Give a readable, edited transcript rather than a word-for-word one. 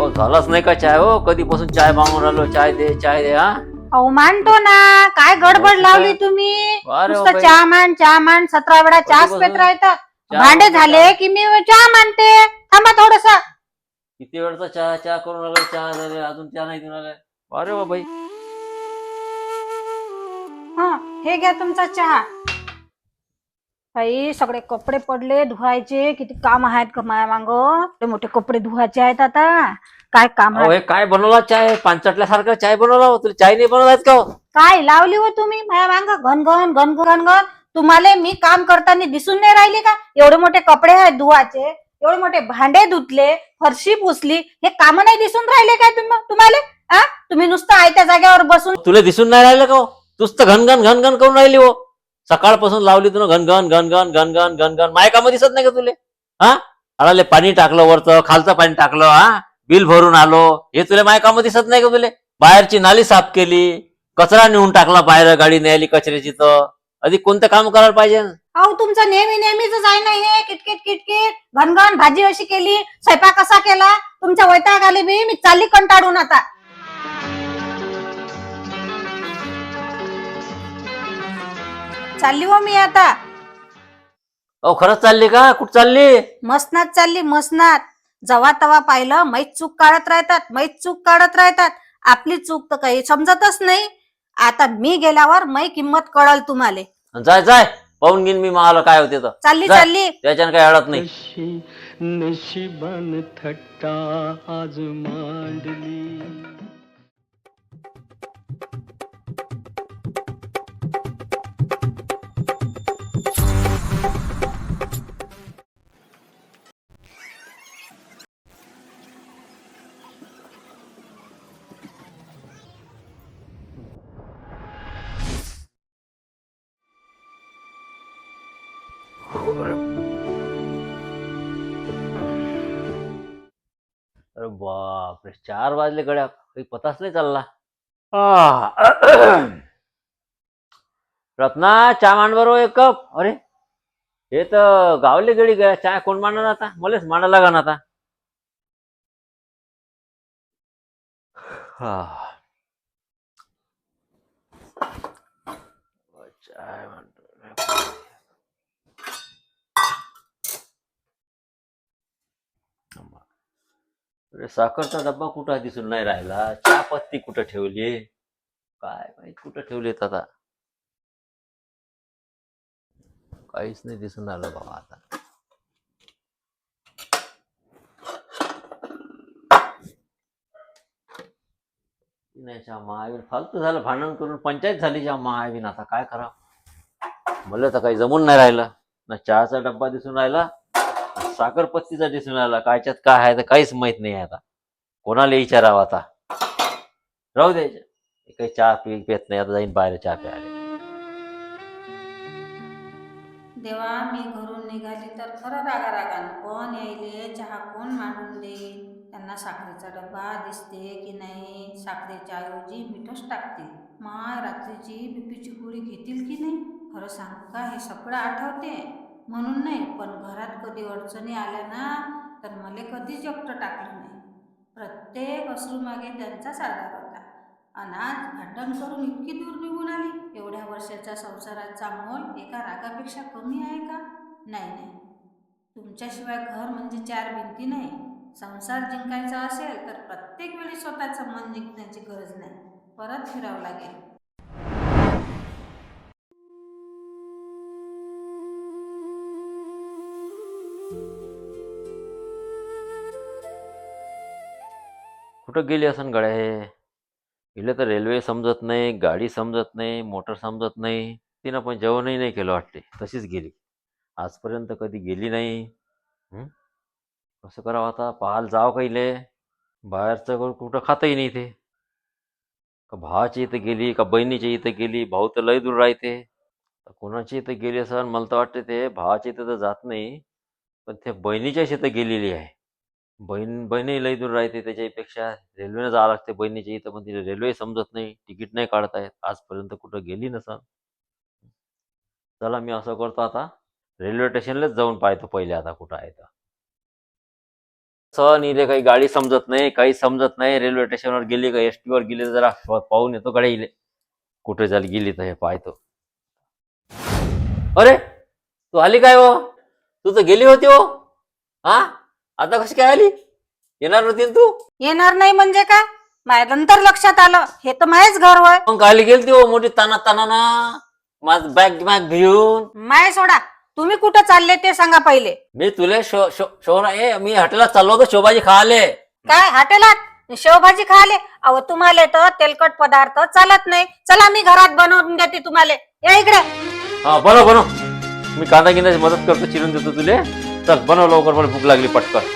अहो झालाच नाही का चाय? हो कधीपासून चाय मागून राहिलो, चाय दे चाय दे. हा अहो मानतो ना. काय गडबड लावली तुम्ही? अरे नुसतं बाई, चहा मान 17 वेळा चहाच पेत कधीपासून राहतात. चाय भांडे मागतो झाले चहा? की मी चहा मानते. थांबा थोडस. किती वेळचा चहा चहा करून राहिलो, चहा झाले अजून चहा नाही देऊन राहिलाय. अरे वा बाई. हा, हे घ्या तुमचा चहा. बाई सगळे कपडे पडले धुवायचे. किती काम आहेत का माया मांग. ते मोठे कपडे धुवायचे आहेत आता. काय काम अहो आहे? हे काय बनवला चाय? पांचटल्यासारखा चाय बनवला हो. तुला चाय नाही बनवलायत का हो? काय लावली हो तुम्ही माया मांग घनघन घनघन घनघन. तुम्हाला मी काम करताना दिसून नाही राहिले का? एवढे मोठे कपडे आहेत धुवाचे, एवढे मोठे भांडे धुतले, फरशी पुसली, हे काम नाही दिसून राहिले काय तुम्हाला? हा, तुम्ही नुसतं आयत्या जागेवर बसून. तुला दिसून नाही राहिलं का हो? तूच तर घनघन घनघन करून राहिली हो. सकाळपासून लावली तुला घनघन घनघन घनघन घनघन. माय कामं दिसत नाही का तुले? हा, अडाले पाणी टाकलं वरचं, खालचं पाणी टाकलं, हा बिल भरून आलो. हे तुला माय कामं दिसत नाही का तुले? बाहेरची नाली साफ केली, कचरा नेऊन टाकला, बाहेर गाडी न्यायली कचऱ्याची. तर अधिक कोणतं काम करायला पाहिजे? अहो तुमचं नेहमीच आहे ना हे किटकिट किटकिट घनघन. भाजी अशी केली, स्वयंपाक कसा केला, तुमच्या वैताग आले बी. मी चालली कंटाळून आता. चालली हो मी आता. अहो खरंच चालली का? कुठं चालली? मसनात चालली मसनात. जवा तवा पाहिलं मैच चूक काढत राहतात. आपली चूक तर काही समजतच नाही. आता मी गेल्यावर मै किंमत कळल तुम्हाला. जाय जाय, पाहून घेईन मी मला काय होते तर. चालली जाय, चालली. त्याच्यानं काही अडत नाही. नशिबान थट्टा आज मांडली. अरे बापरे, 4 वाजले गड्या, काही पताच नाही चालला. आह. रत्ना, चहा मांड बरोबर एक कप. अरे हे तर गावले गडी गया, चहा कोण मांडणार आता? मलाच मांडा लागणार आता. हा, चाय मांडतो. अरे साखरचा डब्बा कुठं दिसून नाही राहिला, चहा पत्ती कुठं ठेवली, काय माहित कुठं ठेवलीत आता. काहीच नाही दिसून राहिलं बाबा आता. नाही चहा महावीर फालतू झालं, भांडण करून पंचायत झाली चहा महावीर. आता काय करावं? मला तर काही जमून नाही राहिलं. ना चहाचा डब्बा दिसून राहिला, साखर पत्तीचा दिसून राहिला. कायच्यात काय आहे तर काहीच माहित नाही आता. कोणाला विचारावं आता? राहू द्यायचं. काही चहा पेत नाही आता. जाईन बाहेर चहा प्यायला. देवा मी घरून निघाली तर खरं रागारागानं पण यायले चहा कोण मांडून देईल. त्यांना साखरेचा डब्बा दिसते की नाही, साखरेच्या ऐवजी मीठच टाकतील. माय रात्रीची बीपीची गोळी घेतील की नाही. खरं सांगू का, हे सगळं आठवते म्हणून नाही, पण घरात कधी अडचणी आल्या ना तर मला कधीच एकटं टाकलं नाही. प्रत्येक अश्रूमागे त्यांचाच आधार होता. अनाज भांडण करून इतकी दूर निघून आली. एवढ्या वर्षाच्या संसाराचा मोल एका रागापेक्षा कमी आहे का? नाही नाही. तुमच्याशिवाय घर म्हणजे 4 भिंती नाही. संसार जिंकायचा असेल तर प्रत्येक वेळी स्वतःचं मन जिंकण्याची गरज नाही, परत फिरावं लागेल. कुठं गेली असन गड्या हे? हिला तर रेल्वे समजत नाही, गाडी समजत नाही, मोटर समजत नाही. तिनं पण जेवणही नाही केलं वाटते, तशीच गेली. आजपर्यंत कधी गेली नाही. हं? कसं करावं आता? पाहायला जावं काहीले. बाहेरचं कुठं खातही नाही ते. का भावाच्या इथं गेली, का बहिणीच्या इथं गेली? भाऊ तर लय दूर राहते. कोणाच्या इथं गेली असन? मला तर वाटते ते भावाच्या इथं तर जात नाही, पण ते बहिणीच्याच इथं गेलेली आहे. बहीणही लई दूर राहते, त्याच्यापेक्षा रेल्वेनं जावं लागते बहिणीच्या इथं. पण तिला रेल्वे समजत नाही, तिकीट नाही काढता येत. आजपर्यंत कुठं गेली नसन. चला मी असं करतो आता, रेल्वे स्टेशनलाच जाऊन पाहतो पहिले आता कुठं आहे तर. सण इले काही गाडी समजत नाही, काही समजत नाही. रेल्वे स्टेशनवर गेली का एसटी वर गेली तर जरा पाहून येतो गाडी इले कुठे झाली गेली तर हे पाहतो. अरे तू आली काय हो? तू तर गेली होती हो. हा आता कशी काय आली? येणार होती ना तू? येणार नाही म्हणजे काय? माझ्या नंतर लक्षात आलं हे तर माझंच घर होय. मग काली गेलती हो मोठी ताना ताना ना माझ बॅग बॅग घेऊन. माय सोडा, तुम्ही कुठं चालले ते सांगा पहिले. मी तुले मी हॉटेलला चाललो होतो शोभाजी खाले. काय हॉटेलात शेवभाजी खाले? अहो तुम्हाला तर तेलकट पदार्थ चालत नाही. चला मी घरात बनवून देते तुम्हाला. या इकडे. हा बनव. मी कांदा गिंदाची मदत करतो, चिरून देतो तुले. चल बनव लवकर, मला भूक लागली पटकन.